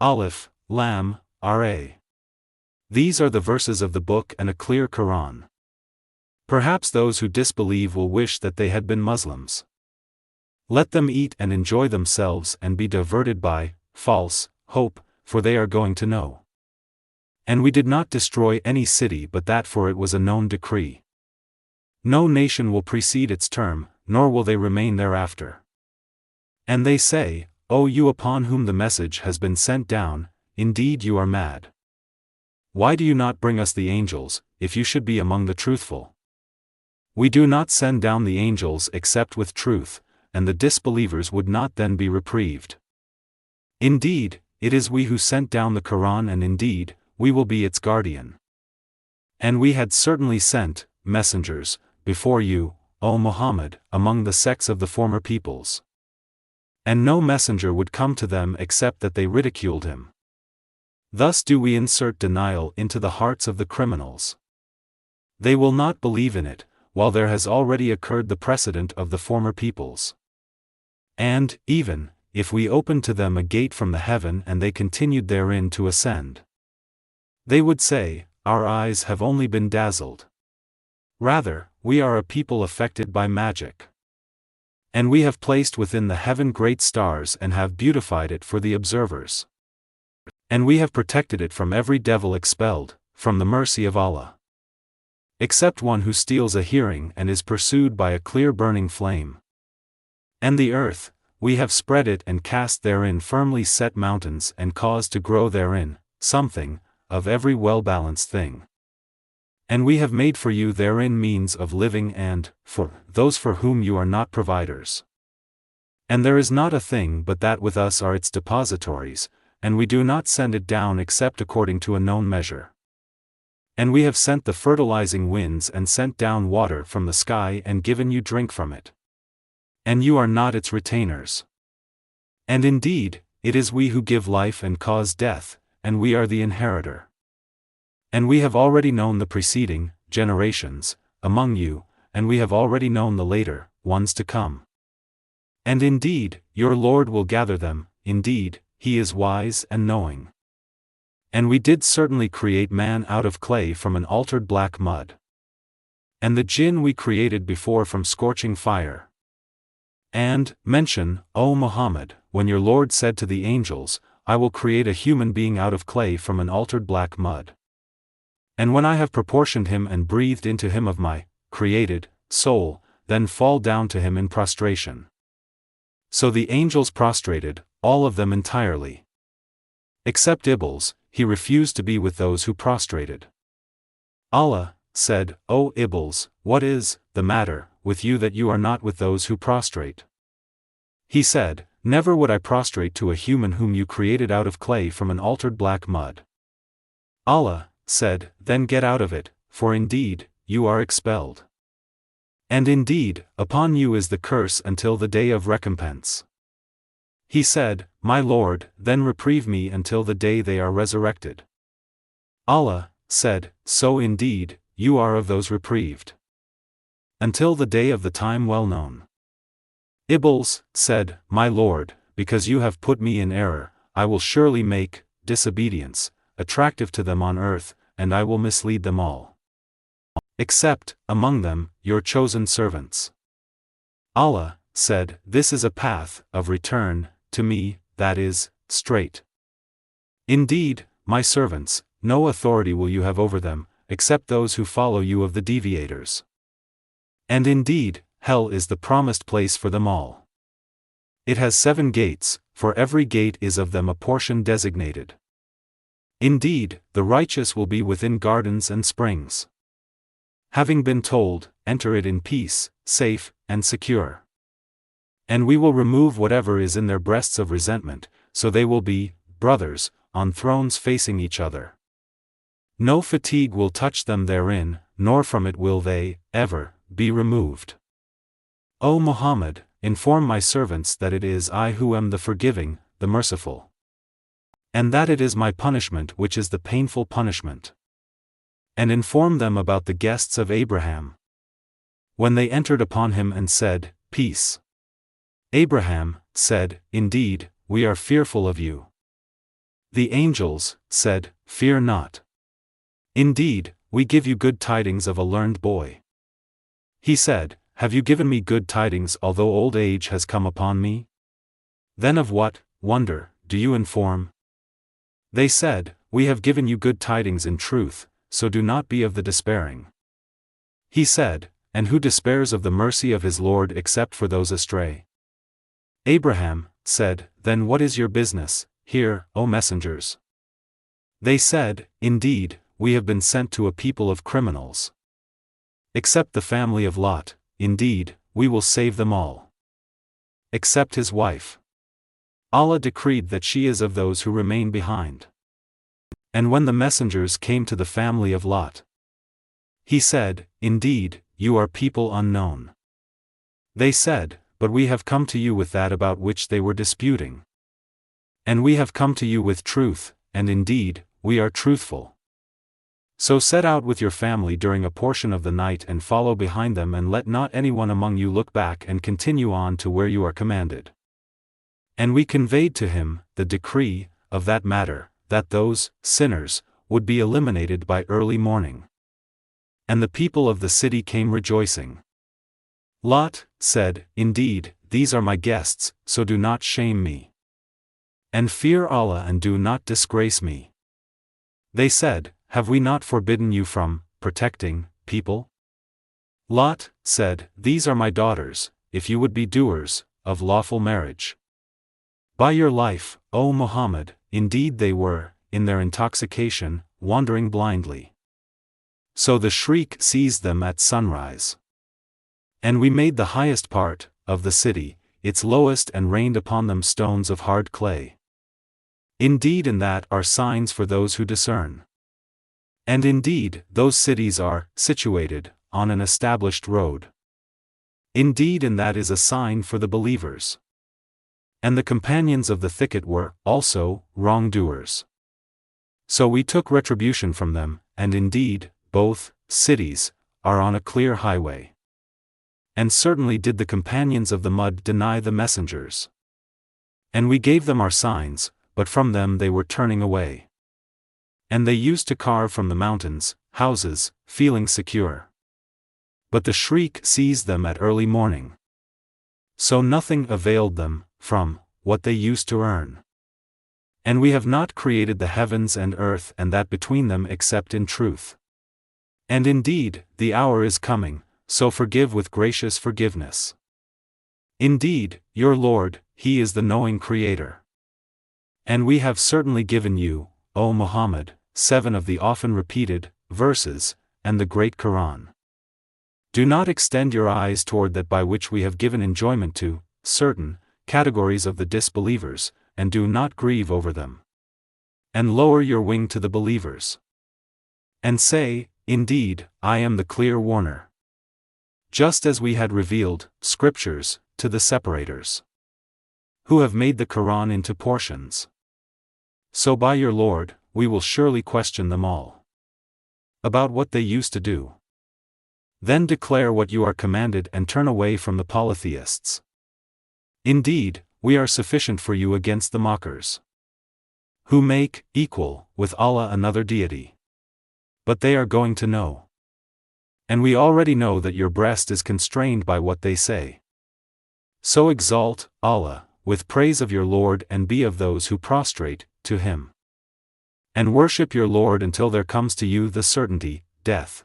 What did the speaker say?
Aleph, Lam, Ra. These are the verses of the book and a clear Quran. Perhaps those who disbelieve will wish that they had been Muslims. Let them eat and enjoy themselves and be diverted by false hope, for they are going to know. And we did not destroy any city but that for it was a known decree. No nation will precede its term, nor will they remain thereafter. And they say, O you upon whom the message has been sent down, indeed you are mad. Why do you not bring us the angels, if you should be among the truthful? We do not send down the angels except with truth, and the disbelievers would not then be reprieved. Indeed, it is we who sent down the Quran, and indeed, we will be its guardian. And we had certainly sent messengers before you, O Muhammad, among the sects of the former peoples. And no messenger would come to them except that they ridiculed him. Thus do we insert denial into the hearts of the criminals. They will not believe in it, while there has already occurred the precedent of the former peoples. And, even, if we opened to them a gate from the heaven and they continued therein to ascend, they would say, our eyes have only been dazzled. Rather, we are a people affected by magic. And we have placed within the heaven great stars and have beautified it for the observers. And we have protected it from every devil expelled, from the mercy of Allah. Except one who steals a hearing and is pursued by a clear burning flame. And the earth, we have spread it and cast therein firmly set mountains and caused to grow therein, something, of every well-balanced thing. And we have made for you therein means of living and, for those for whom you are not providers. And there is not a thing but that with us are its depositories, and we do not send it down except according to a known measure. And we have sent the fertilizing winds and sent down water from the sky and given you drink from it. And you are not its retainers. And indeed, it is we who give life and cause death, and we are the inheritor. And we have already known the preceding generations among you, and we have already known the later ones to come. And indeed, your Lord will gather them, indeed, He is wise and knowing. And we did certainly create man out of clay from an altered black mud. And the jinn we created before from scorching fire. And, mention, O Muhammad, when your Lord said to the angels, I will create a human being out of clay from an altered black mud. And when I have proportioned him and breathed into him of my created soul, then fall down to him in prostration. So the angels prostrated, all of them entirely. Except Iblis, he refused to be with those who prostrated. Allah said, O Iblis, what is the matter with you that you are not with those who prostrate? He said, never would I prostrate to a human whom you created out of clay from an altered black mud. Allah said, then get out of it, for indeed, you are expelled. And indeed, upon you is the curse until the day of recompense. He said, my Lord, then reprieve me until the day they are resurrected. Allah said, so indeed, you are of those reprieved. Until the day of the time well known. Iblis said, my Lord, because you have put me in error, I will surely make disobedience attractive to them on earth, and I will mislead them all. Except, among them, your chosen servants. Allah said, this is a path of return to me, that is, straight. Indeed, my servants, no authority will you have over them, except those who follow you of the deviators. And indeed, hell is the promised place for them all. It has 7 gates, for every gate is of them a portion designated. Indeed, the righteous will be within gardens and springs. Having been told, enter it in peace, safe, and secure. And we will remove whatever is in their breasts of resentment, so they will be brothers, on thrones facing each other. No fatigue will touch them therein, nor from it will they, ever, be removed. O Muhammad, inform my servants that it is I who am the forgiving, the merciful. And that it is my punishment which is the painful punishment. And inform them about the guests of Abraham. When they entered upon him and said, peace. Abraham said, indeed, we are fearful of you. The angels said, "Fear not. Indeed, we give you good tidings of a learned boy." He said, "Have you given me good tidings although old age has come upon me? Then of what wonder do you inform?" They said, "We have given you good tidings in truth, so do not be of the despairing." He said, "And who despairs of the mercy of his Lord except for those astray?" Abraham said, "Then what is your business here, O messengers?" They said, "Indeed, we have been sent to a people of criminals. Except the family of Lot, indeed, we will save them all. Except his wife. Allah decreed that she is of those who remain behind." And when the messengers came to the family of Lot, he said, "Indeed, you are people unknown." They said, "But we have come to you with that about which they were disputing. And we have come to you with truth, and indeed, we are truthful. So set out with your family during a portion of the night and follow behind them, and let not anyone among you look back, and continue on to where you are commanded." And we conveyed to him the decree of that matter, that those sinners would be eliminated by early morning. And the people of the city came rejoicing. Lot said, "Indeed, these are my guests, so do not shame me. And fear Allah and do not disgrace me." They said, "Have we not forbidden you from protecting people?" Lot said, "These are my daughters, if you would be doers of lawful marriage." By your life, O Muhammad, indeed they were, in their intoxication, wandering blindly. So the shriek seized them at sunrise. And we made the highest part of the city its lowest and rained upon them stones of hard clay. Indeed, in that are signs for those who discern. And indeed, those cities are situated on an established road. Indeed, in that is a sign for the believers. And the companions of the thicket were also wrongdoers. So we took retribution from them, and indeed, both cities are on a clear highway. And certainly did the companions of the mud deny the messengers. And we gave them our signs, but from them they were turning away. And they used to carve from the mountains houses, feeling secure. But the shriek seized them at early morning. So nothing availed them from what they used to earn. And we have not created the heavens and earth and that between them except in truth. And indeed, the hour is coming, so forgive with gracious forgiveness. Indeed, your Lord, He is the knowing Creator. And we have certainly given you, O Muhammad, 7 of the often repeated verses, and the great Quran. Do not extend your eyes toward that by which we have given enjoyment to certain categories of the disbelievers, and do not grieve over them. And lower your wing to the believers. And say, "Indeed, I am the clear warner." Just as we had revealed scriptures to the separators, who have made the Quran into portions. So by your Lord, we will surely question them all about what they used to do. Then declare what you are commanded and turn away from the polytheists. Indeed, we are sufficient for you against the mockers, who make equal with Allah another deity. But they are going to know. And we already know that your breast is constrained by what they say. So exalt Allah with praise of your Lord and be of those who prostrate to Him. And worship your Lord until there comes to you the certainty, death.